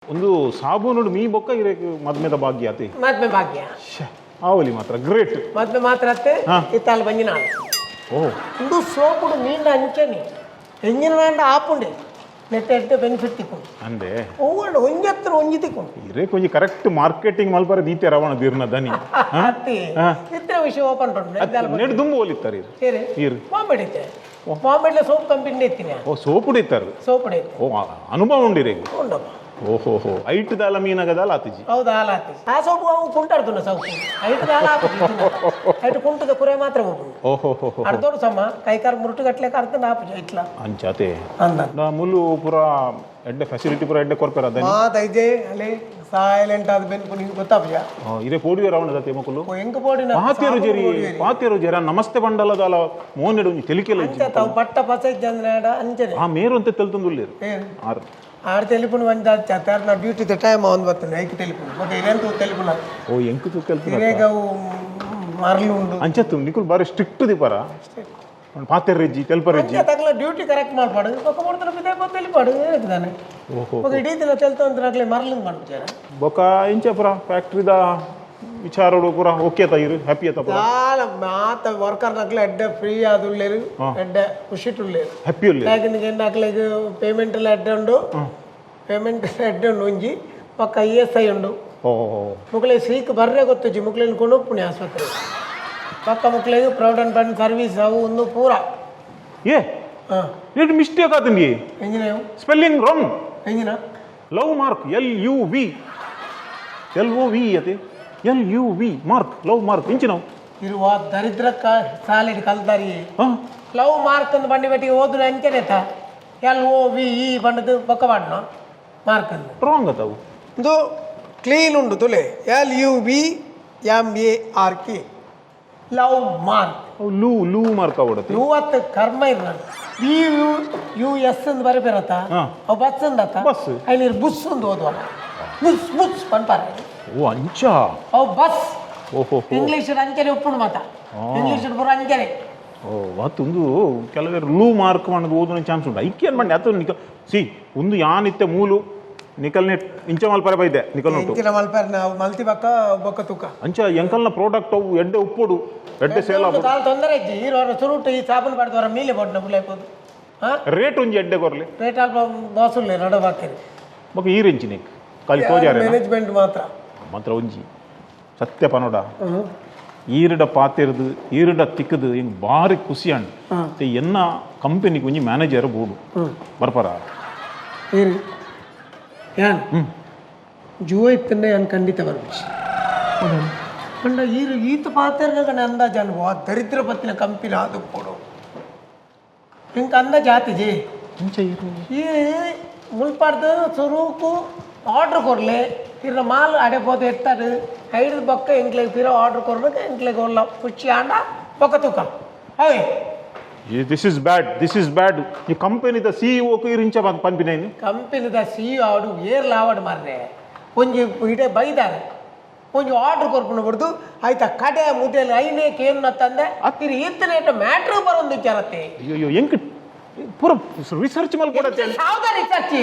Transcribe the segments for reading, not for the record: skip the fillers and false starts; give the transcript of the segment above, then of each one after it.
ಒಂದು ಸಾಬೂನು ಮೀ ಬೊಕ್ಕ ಇರಕ್ಕೆ ಮದ್ಮೆದ ಭಾಗ್ಯ ಆತಿ ಮದ್ಮೆ ಭಾಗ್ಯ ಆವಲಿ ಮಾತ್ರ ಗ್ರೇಟ್ ಮದ್ಮೆ ಮಾತ್ರ ಅತ್ತೆ ಇತ್ತಾಲ ಬಂಜಿ ನಾನು ಓ ಇಂದು ಸೋಪುಡು ನೀಂಡ ಅಂಚನಿ ಎಂಜಿನ ನಾಂಡ ಆಪುಂಡೆ ನೆಟ್ಟ ಎಡ್ಡೆ ಬೆನಿಫಿಟ್ ತಿಕ್ಕೊಂಡು ಅಂದೆ ಒವ್ವಂಡು ಒಂಜತ್ರ ಒಂಜಿ ತಿಕ್ಕೊಂಡು ಇರೇ ಕೊಂಚ ಕರೆಕ್ಟ್ ಮಾರ್ಕೆಟಿಂಗ್ ಮಲ್ಪರ ದೀತೆ ರವಣ ದೀರ್ನ ದನಿ ಅತ್ತಿ ಇತ್ರ ವಿಷಯ ಓಪನ್ ಟೊಂಡು ನೆಡ್ ದುಂಬು ಹೋಲಿತ್ತಾರೆ ಸೇರಿ ಇರು ಬಾಂಬೆಡಿತೆ ಬಾಂಬೆಡ್ಲೆ ಸೋಪ್ ಕಂಪನಿ ಎತ್ತಿನ ಓ ಸೋಪುಡು ಇತ್ತಾರೆ ಸೋಪುಡೆ ಓ ಅನುಭವ ಉಂಡಿರಿ ಉಂಡಪ್ಪ ಓಹೋ ಐಟ್ ದಾಲ ಮೀನಾಗದಾಲ ಆತಿಜಿ ಹೌದಾ ಹಾಲು ಆತಿ ಆ ಸೋಪು ಅವು ಕುಂಟಾಡ್ತು ಸೌಪು ಐಟು ದಾಲ ಐಟು ಕುಂಟದ ಕುರೆ ಮಾತ್ರ ಹೋಗುದು ಓಹೋ ಅರ್ಧೋಡು ಸಮ ಕೈಕಾರ್ ಮುರುಟು ಗಟ್ಲೆ ಕರ್ತ ನಾಪು ಇಟ್ಲ ಅಂಚಾತೆ ಅಂದ ನಾ ಮುಲ್ಲು ಪೂರ ಎಡ್ಡೆ ಫೆಸಿಲಿಟಿ ಪೂರ ಎಡ್ಡೆ ಕೊರ್ಪೆರ ಅದನಿ ಮಾತೈಜೆ ಅಲ್ಲಿ ಸೈಲೆಂಟ್ ಆದ ಬೆನ್ಪು ನಿಂಗೆ ಗೊತ್ತಾಪಯ್ಯ ಇರೇ ಪೋಡಿವೆ ರವಣ ದತೆ ಮಕ್ಕಳು ಎಂಕ ಪೋಡಿನ ಪಾತಿಯರು ಜರ ನಮಸ್ತೆ ಬಂಡಲದಾಲ ಮೋನೆಡು ತೆಲಿಕೆಲ್ಲ ಅಂಚೆ ತಾವು ಪಟ್ಟ ಪಸ ಇದ್ದಂದ್ರೆ ಅಂಚನೆ ಆ ಮೇರು ಅಂತ ತೆಲ್ತಂದುಲ್ಲೇರು ಆರು ಆರು ತೆಲಿಪುನು ಒಂದ್ ಚಾರ್ ನಾ ಡ್ಯೂಟಿ ಟೈಮ್ ಒಂದು ಬರ್ತದೆ ಐಕ್ ತೆಲಿಪುನು ಮತ್ತೆ ಇರೆಂತು ತೆಲಿಪುನ ಓ ಎಂಕು ತುಕಲ್ತು ಇರೇಗ ಅವು ಮರಳು ಉಂಡು ಅಂಚತ್ತು ನಿಕುಲ್ ಬಾರಿ ಸ್ಟ್ರಿಕ್ಟ್ ದಿಪಾರ ಪಾತೆರ್ ರೆಜ್ಜಿ ತೆಲ್ಪರ್ ರೆಜ್ಜಿ ಅಂಚೆ ತಗಲ ಡ್ಯೂಟಿ ಕರೆಕ್ಟ್ ಮಾಡ್ಪಾಡು ಪಕ್ಕ ಮಾಡ್ತಾರೆ ಬಿದ್ದೆ ತೆಲಿಪಾಡು ಏನಿದ್ದಾನೆ ఒక ಇಡೀ ದಿನ ತೆಲ್ತು ಅಂದ್ರೆ ಆಗ್ಲೇ ಮರಳಿಂಗ್ ಮಾಡ್ಬಿಟ್ಟಾರ ಬೊಕ ಇಂಚೆ ಪುರ ಫ್ಯಾಕ್ಟ್ರಿದ ವಿಚಾರಡು ಪುರ ಓಕೆ ತಯಿರು ಹ್ಯಾಪಿ ಆತ ಪುರ చాలా ಮಾತ ವರ್ಕರ್ ನಕ್ಲೆ ಎಡ್ಡೆ ಫ್ರೀ ಆದುಲ್ಲೇರು ಎಡ್ಡೆ ಖುಷಿಟುಲ್ಲೇರು ಹ್ಯಾಪಿ ಉಲ್ಲೆ ಯಾಕಂದ್ರೆ ನಕ್ಲೆಗ್ ಪೇಮೆಂಟ್ ಎಲ್ಲ ಎಡ್ಡೆ ಉಂಡು ಪೇಮೆಂಟ್ ಎಡ್ಡೆ ಉಂಡು ಒಂಜಿ ಪಕ್ಕ ESI ಉಂಡು ಓ ಮುಕ್ಳೆ ಸೀಕ್ ಬರ್ರೆ ಗೊತ್ತುಜಿ ಮುಕ್ಳೆನ್ ಕೊಂಡೋಗ್ಪುಣಿ ಆಸ್ಪತ್ರೆ ಪಕ್ಕ ಮುಕ್ಳೆಗ್ ಪ್ರೌಡ್ ಫಂಡ್ ಸರ್ವಿಸ್ ಅವು ಒಂದು ಪೂರ ಏ ಇದು ಮಿಸ್ಟೇಕ್ ಆತಂಡಿ ಎಂಜಿನ ಸ್ಪೆಲ್ಲಿಂಗ್ ರಾಂಗ್ ಎಂಜಿನ ಲವ್ ಮಾರ್ಕ್ LUV LOV ಅತೆ LUV ಮಾರ್ಕ್ ಲವ್ ಮಾರ್ಕ್ ಇಂಚಿ ನಾವು ಇರುವ ದರಿದ್ರಕ್ಕ ಸಾಲಿಡ್ ಕಲ್ತಾರಿ ಲವ್ ಮಾರ್ಕ್ ಅಂದ್ ಬಂಡಿ ಬಟ್ಟಿಗೆ ಹೋದ್ರೆ ಅಂಚೆನೆತ LOVE ಬಂಡದು ಪಕ್ಕ ಬಾಡ್ನ ಮಾರ್ಕ್ ಅಂದ್ ರಾಂಗ್ ಅತಾವು ಇದು ಕ್ಲೀನ್ ಉಂಡು ತುಲೆ LUVMARK ಲವ್ ಮಾರ್ಕ್ ಲೂ ಮಾರ್ಕ್ ಆವಡತ್ತೆ ಇವತ್ತು ಕರ್ಮ ಇರ್ ನಾನು BUS ಅಂದ್ ಬರಬೇರತ್ತ ಅವು ಬಸ್ ಅಂದತ್ತ ಬಸ್ ಅಲ್ಲಿ ಬುಸ್ ಅಂದ್ ಓದುವ ಬುಸ್ ಬುಸ್ ಪನ್ಪಾರ ಓ ಅಂಚ ಅವು ಬಸ್ ಓಹೋ ಇಂಗ್ಲೀಷ್ ಅಂಕೆನೆ ಉಪ್ಪುಣು ಮಾತ ಇಂಗ್ಲೀಷ್ ಪೂರ ಅಂಕೆನೆ ಓ ಮತ್ತೊಂದು ಕೆಲವರು ಲೂ ಮಾರ್ಕ್ ಮಾಡೋದು ಓದೋ ಚಾನ್ಸ್ ಉಂಟು ಐಕೆ ಏನು ಮಾಡಿ ಅದು ನಿಕ ಸಿ ಒಂದು ಯಾನಿತ್ತೆ ಮೂಲು ನಿಕಲ್ನೆ ಇಂಚ ಮಲ್ಪರೆ ಬೈದೆ ನಿಕಲ್ ಉಂಟು ಇಂಚಿನ ಮಲ್ಪರೆ ನಾವು ಮಲ್ತಿ ಬಕ್ಕ ಬೊಕ್ಕ ತೂಕ ಅಂಚ ಎಂಕಲ್ನ ಪ್ರಾಡಕ್ಟ್ ಅವು ಎಡ್ಡೆ ಉಪ್ಪೋಡು ಎಡ್ಡೆ ಸೇಲ್ ಆಗೋದು ಕಾಲು ತೊಂದರೆ ಇಜ್ಜಿ ಈರೋರ ಸುರುಟು ಈ ಸಾಬೂನು ಪಡೆದವರ ಮೀಲೆ ಬೋಡ್ನ ಬುಳ್ಳೈಬೋದು ರೇಟ್ ಒಂಜಿ ಎಡ್ಡೆ ಕೊರ್ಲಿ ರೇಟ್ ಅಲ್ಪ ದೋಸುಲ್ಲೆ ನಡು ಬಾಕಿರಿ ಬೊಕ ಈ ರೆಂಚಿನಿಕ್ ಕಾಲಿ ತೋಜಾರೆ ಮ್ಯಾನೇಜ್ಮೆಂಟ್ ಮಾತ್ರ ಮಾತ್ರ ಒಂಜಿ ಸತ್ಯ ಪನೋಡ ಈರುಡ ಪಾತಿರ್ದು ಈರುಡ ತಿಕ್ಕದು ಹಿಂಗೆ ಭಾರಿ ಖುಷಿ ಅಂಡ್ ಎನ್ನ ಕಂಪನಿಗೆ ಒಂಜಿ ಮ್ಯಾನೇಜರ್ ಬೋಡು ಬರ್ಪರ ಏರಿ ಯಾನ್ ಜುವ ಇತ್ತಂಡೆ ಯಾನ್ ಖಂಡಿತ ಬರ್ಬಿಸಿ ಅಂಡ ಈರು ಈತ ಪಾತಿರ್ಗ ಅಂದಾಜ್ ಅನ್ಬೋ ದರಿದ್ರ ಪತ್ತಿನ ಕಂಪನಿ ಅದು ಕೊಡು ಇಂಕ ಅಂದಾಜ್ ಆತಿಜಿ ಈ ಮುಲ್ಪಾಡ್ದು ಸುರೂಕು ಆರ್ಡ್ರ್ ಕೊರ್ಲೆ ಇರ ಮಾಲ್ ಅಡೆ పోతే ఎత్తాడు ఐదు బొక్క ఇంట్లోకి పిర ఆర్డర్ కొరకు ఇంట్లోకి వాళ్ళ పుచ్చి ఆండ బొక్క తూక అవి ದಿಸ್ ಇಸ್ ಬ್ಯಾಡ್ ಈ ಕಂಪನಿದ CEO ಕು ಇರಿಂಚ ಪನ್ಪಿನೈನಿ ಕಂಪನಿದ CEO ಆಡು ಏರ್ ಲಾವಡ್ ಮಾರ್ರೆ ಒಂಜಿ ಇಡೆ ಬೈದಾರೆ ಒಂಜಿ ಆರ್ಡರ್ ಕೊರ್ಪುನ ಬಿಡ್ದು ಆಯ್ತಾ ಕಡೆ ಮುದ್ದೆಲಿ ಐನೇಕೆ ಏನು ತಂದೆ ಇರು ಈತನೇಟ ಮ್ಯಾಟ್ರ್ ಬರೋದು ವಿಚಾರತ್ತೆ ಅಯ್ಯೋ ಎಂಕ್ ಪೂರ ರಿಸರ್ಚ್ ಮಲ್ ಕೊಡತ್ತೆ ಯಾವ್ದ ರಿಸರ್ಚ್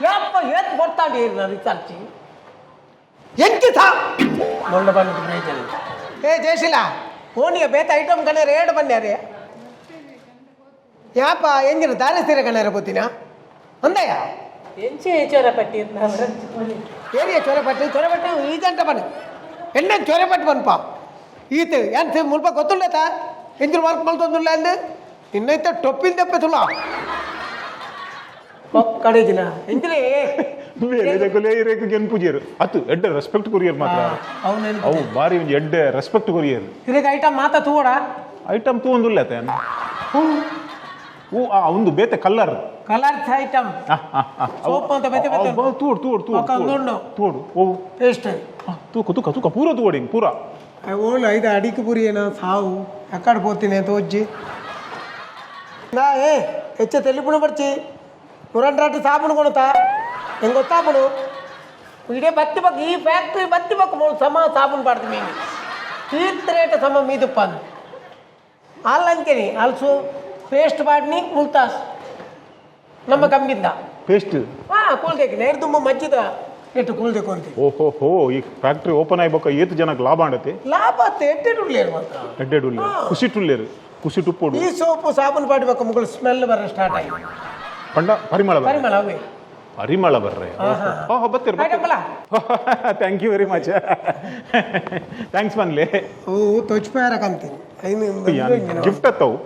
ಯಪ್ಪ ಏತ್ ಬರ್ತಾಂಡಿ ರಿಸರ್ಚ್ ಎಂಕಿ ಥಾ ಮೊಂಡ ಬಂದು ಪ್ರಯೋಜನ ಏ ಜಯಶೀಲ ಓನಿಯ ಬೇತ ಐಟಮ್ ಕಣೆ ರೇಡ್ ಬಂದ್ಯಾರೆ ಯಾಪ ಎಂಜಿನ ದಾರಿಸ್ತೀರ ಕಣಾರ ಗೊತ್ತಿನ ಅಂದಯ್ಯ ಎಂಚೆ ಚೊರಪಟ್ಟಿ ಏರಿಯ ಚೊರಪಟ್ಟಿ ಈಜಂಟ ಬನ್ನಿ ಎಣ್ಣೆ ಚೊರಪಟ್ಟು ಬನ್ಪ ಈತ ಏನು ಮುಲ್ಪ ಗೊತ್ತುಳ್ಳತ ಎಂಜಿನ ವರ್ಕ್ ಮಲ್ತೊಂದುಲ್ಲ ಅಂದು ಇನ್ನೈತೆ ಟೊಪ್ಪಿನ ತೆಪ್ಪೆ ತುಳ ಕಡೆ ದಿನ ಎಂಜಿನೇ ಪೂಜೆರು ಅತ್ತು ಎಡ್ಡೆ ರೆಸ್ಪೆಕ್ಟ್ ಕೊರಿಯರ್ ಮಾತ್ರ ಅವು ಬಾರಿ ಒಂದು ಎಡ್ಡೆ ರೆಸ್ಪೆಕ್ಟ್ ಕೊರಿಯರ್ ಇದಾಗ ಐಟಮ್ ಮಾತಾ ತೂಡ ಐಟಮ್ ತೂಂದುಲ್ಲ ಓ ಒಂದು ಬೇತೆ ಕಲರ್ ಐಟಮ್ ಸೋಪ್ ಅಂತ ಬೇತೆ ಬೇತೆ ತೂಡು ಓ ಟೇಸ್ಟ್ ತೂಕ ಪೂರ ತೂಡಿ ಪೂರ ಓಳು ಐದು ಅಡಿಕೆ ಪುರಿ ಏನೋ ಸಾವು ಎಕ್ಕಡೆ పోತೀನಿ ತೋಜ್ಜಿ ನಾ ಹೆಚ್ಚ ತೆಲಿಪುಣ ಬರ್ಚಿ ಪುರಂಡ್ರಾಟಿ ಸಾಬೂನು ಕೊಡುತ್ತಾ ಹೆಂಗೆ ಗೊತ್ತಾಪುಡು ಇಡೇ ಬತ್ತಿ ಬಕ್ ಈ ಫ್ಯಾಕ್ಟ್ರಿ ಬತ್ತಿ ಬಕ್ ಸಮ ಸಾಬೂನು ಪಾಡ್ತೀವಿ ಮೀನು ಈತ್ ರೇಟ್ ಸಮ ಮೀದುಪ್ಪ ಅಂದು ಅಲ್ಲಿ ಅಂಕೇನಿ ಅಲ್ಸು ಪೇಸ್ಟ್ ಬಾಡ್ನಿ ಮುಲ್ತಾಸ್ ನಮ್ಮ ಕಂಬಿಂದ ಪೇಸ್ಟ್ ಕೂಲ್ದೇಕೆ ನೇರು ತುಂಬ ಮಜ್ಜಿದ ಎಷ್ಟು ಕೂಲ್ದೇಕು ಅಂತ ಓಹೋ ಈ ಫ್ಯಾಕ್ಟ್ರಿ ಓಪನ್ ಆಗ್ಬೇಕು ಏತು ಜನಕ್ಕೆ ಲಾಭ ಆಡತ್ತೆ ಲಾಭ ಆತ ಎಡ್ಡೆಡುಳ್ಳೇರು ಮಾತ್ರ ಎಡ್ಡೆಡುಳ್ಳೆ ಕುಸಿಟುಳ್ಳೇರು ಕುಸಿಟುಪ್ಪೋಡು ಈ ಸೋಪು ಸಾಬೂನು ಪಾಡ್ಬೇಕು ಮುಗಳು ಸ್ಮೆಲ್ ಬರ ಸ್ಟಾರ್ಟ್ ಆಗಿ ಪಂಡ ಪರಿಮಳ ಪರಿಮಳ ಅವೇ ಪರಿಮಳ ಬರ್ರೆ ಬತ್ತೀರ thank you very much thanks ಮನ್ಲೆ ಓ ತೊಚ್ಪಾರಕಂತೀನಿ ಗಿಫ್ಟ್ ಅತ್ತವು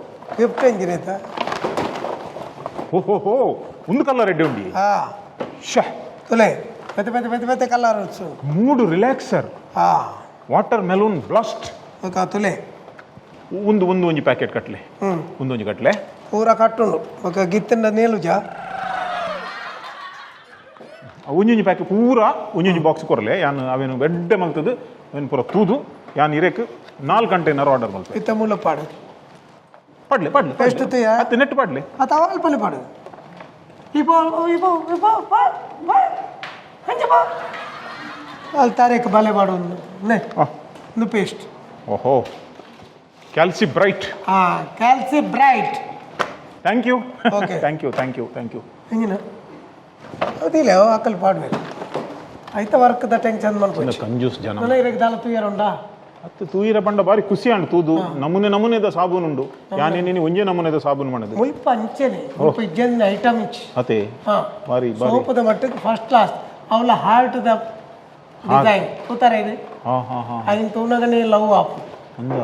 ಗಿಫ್ಟ್ ಎಂಜಿನೈತ ಓಹೋ ಒಂದು ಕಲರ್ ರೆಡ್ಡಿ ಉಂಡಿ ಶಾ ತುಲೆ పెద్ద పెద్ద పెద్ద పెద్ద కలర్ వచ్చు 3 రిలాక్సర్ వాటర్ మెలూన్ బ్లాస్ట్ ఒక ತುಲೆ ಒಂಜಿ ಪ್ಯಾಕೆಟ್ ಕಟ್ಲೆ ಒಂದೊಂಜಿ ಕಟ್ಲೆ ಪೂರ ಕಟ್ಟುಂಡು ఒక ಗಿತ್ತಿನ ನೇಲುಜಾ ಒಂಜೊಂಜಿ ಪ್ಯಾಕೆಟ್ ಪೂರ ಒಂಜೊಂಜಿ ಬಾಕ್ಸ್ ಕೊರಲೆ ಯಾನ್ ಅವೇನು ಬೆಡ್ಡೆ ಮಲ್ತದು ಅವೇನು ಪೂರ ತೂದು ಯಾನ್ ಇರೇಕ್ 4 ಕಂಟೈನರ್ ಆರ್ಡರ್ ಮಲ್ಪೆ ಇತ್ತ ಮೂಲ ಪಾಡು ಪಡ್ಲೆ ಎಷ್ಟು ತುಯ ಅತ್ತೆ ನೆಟ್ ಪಡ್ಲೆ ಅತ ಅಲ್ಪನೆ ಪಾಡು ಇಪೋ ಹಂಜ ಬಾ ಅಲ್ಲಿ ತಾರೇಕ ಬಲೆ ಮಾಡು ನೇ ಒಂದು ಪೇಸ್ಟ್ ಓಹೋ calci bright calci bright thank you okay thank you ಹಿಂಗಿನ ಅದಿಲ್ಲ ಅಕ್ಕಲ್ ಪಾಡ್ಬೇಕು ಆಯ್ತಾ ವರ್ಕ್ದ ಟೆನ್ಷನ್ ಮಾಡ್ಕೊಂಡು ಕಂಜೂಸ್ ಜನ ನನಗೆ ಇರಕ್ಕೆ ದಾಲ ತೂಯರುಂಡಾ ಅತ್ತು ತೂಯಿರ ಬಂಡ ಬಾರಿ ಖುಷಿ ಅಂಡ್ ತೂದು ನಮೂನೆದ ಸಾಬೂನು ಉಂಡು ಯಾನೇನಿ ಒಂಜೆ ನಮೂನೆದ ಸಾಬೂನು ಮಾಡದು ಮುಲ್ಪ ಅಂಚೆನೆ ಮುಲ್ಪ ಇಜ್ಜನ್ ಐಟಮ್ ಇಚ್ಚಿ ಅತೆ ಬಾರಿ ಸೋಪದ ಮಟ್ಟಕ್ಕೆ ಫಸ್ಟ್ ಕ್ಲಾಸ್ ಅವಳ ಹಾರ್ಟ್ ದ ಡಿಸೈನ್ ಕೂತಾರ ಇದೆ ಅದನ್ನ ತೂನಗನೆ ಲವ್ ಆಪ್ ಅಂದ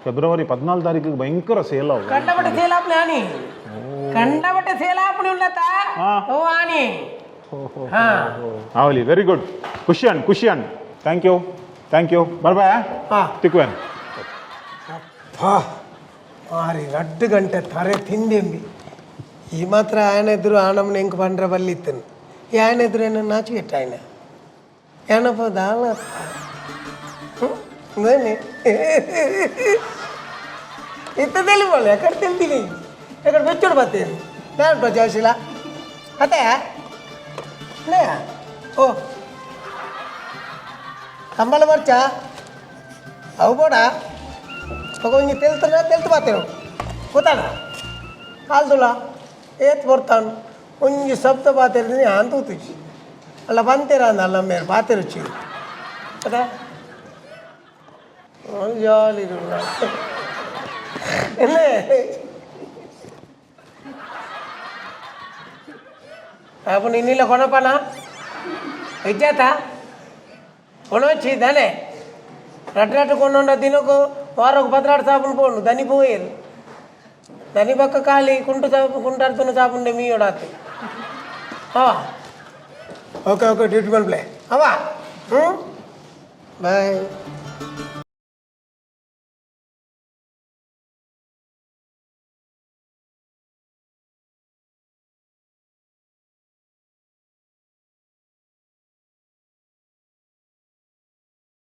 ಫೆಬ್ರವರಿ 14 ತಾರೀಕಿಗೆ ಭಯಂಕರ ಸೇಲ್ ಅವು ಕಂಡಬಟ್ಟೆ ಸೇಲ್ ಆಪ್ನೆ ಆನಿ ಕಂಡಬಟ್ಟೆ ಸೇಲ್ ಆಪ್ನೆ ಉಳ್ಳತ ಓ ಆನಿ ಅವಲಿ ವೆರಿ ಗುಡ್ ಖುಷಿ ಅಂಡ್ ಥ್ಯಾಂಕ್ ಯು ಬಾಯ್ ತಿಕ್ವೇನ್ ಮಾರಿ 2 ಗಂಟೆ ತರೆ ತಿಂದೆಂಬಿ ಈ ಮಾತ್ರ ఆయన ఎదురు ఆనమ్మ ఇంక పండ్ర బల్లిత్తను ఈ ఆయన ఎదురు ఆయన నాచికెట్ట ఆయన ಏನಪ್ಪ ದಾಳ ಇತ್ತದಲ್ಲಿ ಬಳ್ಳಿ ಯಾಕಡೆ ತಿಂತೀನಿ ಯಾಕಡೆ ಬೆಚ್ಚೋಡು ಬರ್ತೀನಿ ನಾನು ಪ್ರಜಾಶಿಲ ಅದೇ ಓ కంబల మర్చా అవు కూడా ఒక ఇంక తెలుతు బాతేను ಕೂತಾನ ಕಾಲ್ದುಲ್ಲ ಏತ್ ಬರ್ತಾನು ಒಂಜಿ ಶಬ್ದ ಬಾತಿರ್ತೀನಿ ಅಂತೂತಿಸಿ ಅಲ್ಲ ಬಂತೀರ ಅಂದಲ್ಲ ಮೇಲೆ ಬಾತಿರುಚಿ ಅದೇ ಜಾಲಿ అప్పుడు నిన్నీళ్ళ కొనపనా ఇచ్చేత కొనొచ్చి దానే రట్టు కొండ తినకు వారం 16 సాబులు పోండు దాన్ని పోయారు దాని పక్క ఖాళీ కుంటాడుతున్న సాబుండే మీ ఓడాతి ఓకే ట్రీట్మెంట్ ప్లే అవా బాయ్